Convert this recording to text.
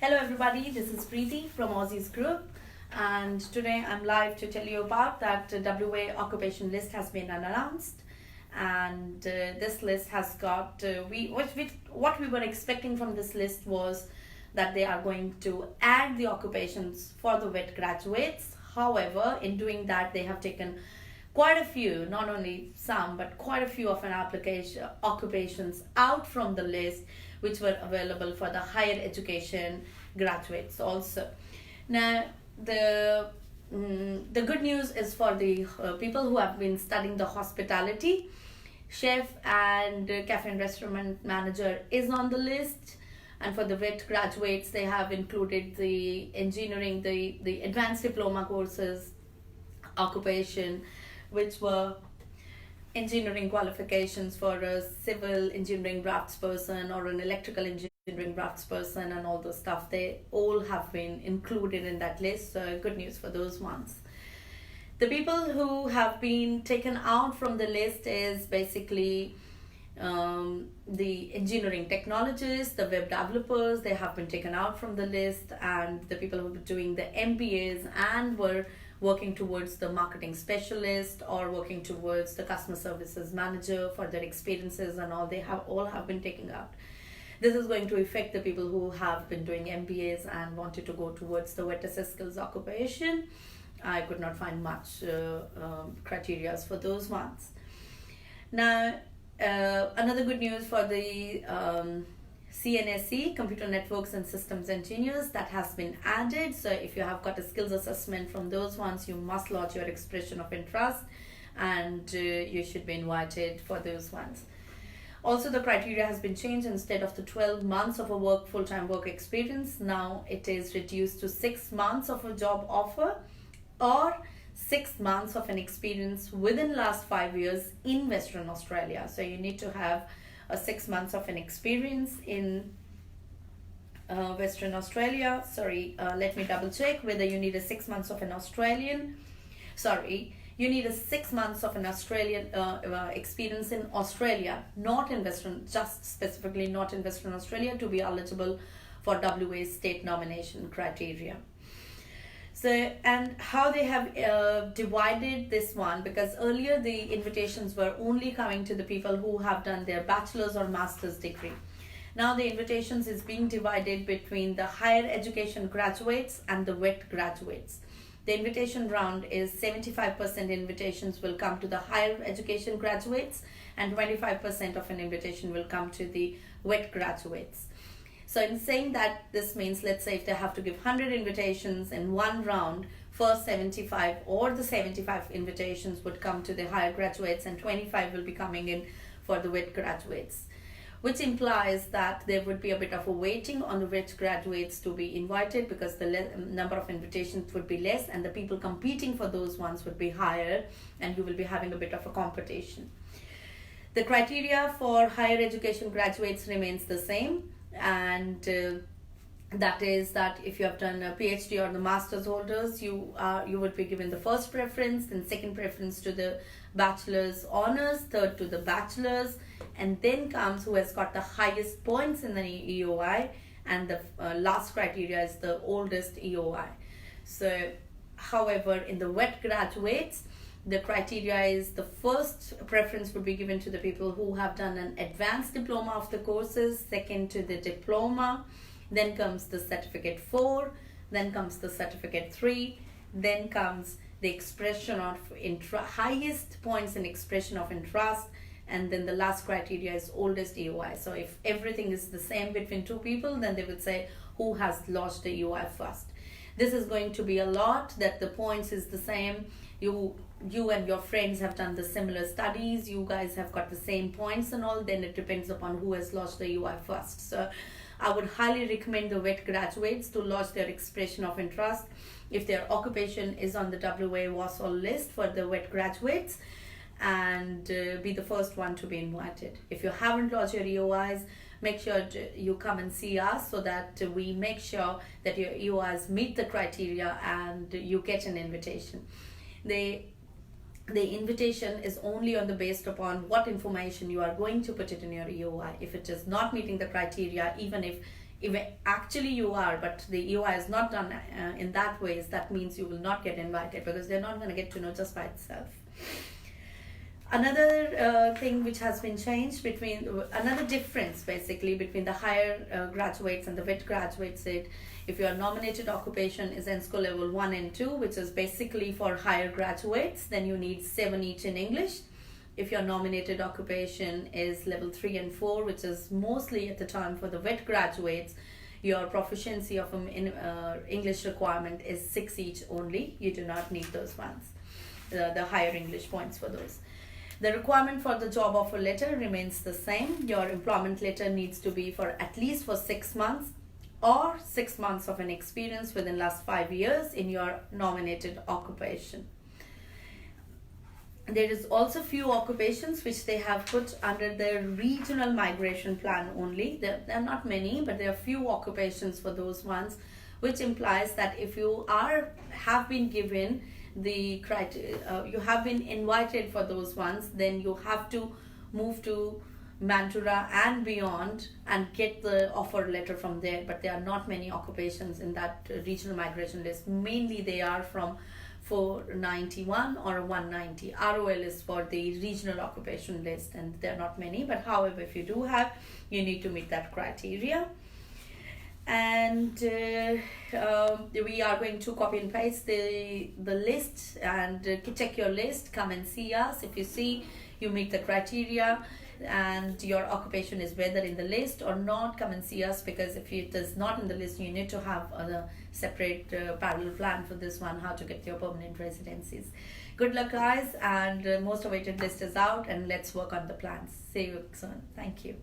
Hello everybody, this is Preeti from Aussizz Group, and today I'm live to tell you about that WA occupation list has been announced. And this list has got what we were expecting from this list was that they are going to add the occupations for the wet graduates. However, in doing that, they have taken quite a few, not only some, but quite a few of an application occupations out from the list, which were available for the higher education graduates also. Now, the good news is for the people who have been studying the hospitality. Chef and cafe and restaurant manager is on the list, and for the wet graduates, they have included the engineering, the advanced diploma courses, occupation, which were engineering qualifications for a civil engineering draftsperson or an electrical engineering draftsperson, and all the stuff. They all have been included in that list, so good news for those ones. The people who have been taken out from the list is basically the engineering technologists, the web developers. They have been taken out from the list, and the people who were doing the MBAs and were working towards the marketing specialist or working towards the customer services manager for their experiences and all, they all have been taken out. This is going to affect the people who have been doing MBAs and wanted to go towards the wet assessed skills occupation. I could not find much criteria for those ones. Now, another good news for the CNSE, Computer Networks and Systems Engineers, that has been added. So if you have got a skills assessment from those ones, you must lodge your expression of interest, and you should be invited for those ones. Also, the criteria has been changed. Instead of the 12 months of a full-time work experience, now it is reduced to 6 months of a job offer or 6 months of an experience within last 5 years in Western Australia. So you need to have a 6 months of an experience in Western Australia. Let me double check whether you need a 6 months of an Australian. You need a 6 months of an Australian experience in Australia, not in Western, just specifically not in Western Australia, to be eligible for WA state nomination criteria. So, and how they have divided this one, because earlier the invitations were only coming to the people who have done their bachelor's or master's degree. Now the invitations is being divided between the higher education graduates and the wet graduates. The invitation round is 75% invitations will come to the higher education graduates, and 25% of an invitation will come to the wet graduates. So in saying that, this means, let's say if they have to give 100 invitations in one round, first 75 or the 75 invitations would come to the higher graduates, and 25 will be coming in for the wet graduates, which implies that there would be a bit of a waiting on the wet graduates to be invited, because the number of invitations would be less and the people competing for those ones would be higher, and you will be having a bit of a competition. The criteria for higher education graduates remains the same, and that is that if you have done a PhD or the master's holders, you would be given the first preference, then second preference to the bachelor's honors, third to the bachelor's, and then comes who has got the highest points in the EOI, and the last criteria is the oldest EOI. So, however, in the wet graduates, the criteria is the first preference would be given to the people who have done an advanced diploma of the courses, second to the diploma, then comes the certificate 4, then comes the certificate 3, then comes the expression of highest points in expression of interest, and then the last criteria is oldest EOI. So if everything is the same between two people, then they would say who has lodged the EOI first. This is going to be a lot, that the points is the same. You and your friends have done the similar studies, you guys have got the same points and all, then it depends upon who has lodged the EOI first. So I would highly recommend the wet graduates to lodge their expression of interest if their occupation is on the WA WASOL list for the wet graduates, and be the first one to be invited. If you haven't lodged your EOIs, make sure you come and see us, so that we make sure that your EOIs meet the criteria and you get an invitation. The invitation is only on the based upon what information you are going to put it in your EOI. If it is not meeting the criteria, even if If actually you are, but the EY is not done in that way, that means you will not get invited, because they're not going to get to know just by itself. Another thing which has been changed another difference basically between the higher graduates and the VET graduates is, if your nominated occupation is ENSCO level 1 and 2, which is basically for higher graduates, then you need 7 each in English. If your nominated occupation is level 3 and 4, which is mostly at the time for the VET graduates, your proficiency of English requirement is 6 each only. You do not need those ones, the higher English points for those. The requirement for the job offer letter remains the same. Your employment letter needs to be for at least for 6 months or 6 months of an experience within last 5 years in your nominated occupation. There is also few occupations which they have put under their regional migration plan only. There are not many, but there are few occupations for those ones, which implies that if you have been given the criteria, you have been invited for those ones, then you have to move to Mantura and beyond and get the offer letter from there. But there are not many occupations in that regional migration list. Mainly they are from 491 or 190. ROL is for the regional occupation list, and there are not many, but however, if you do have, you need to meet that criteria. And we are going to copy and paste the list and check your list. Come and see us. If you see you meet the criteria and your occupation is whether in the list or not, come and see us, because if it is not in the list, you need to have a separate parallel plan for this one, how to get your permanent residencies. Good luck, guys, and most awaited list is out, and let's work on the plans. See you soon. Thank you.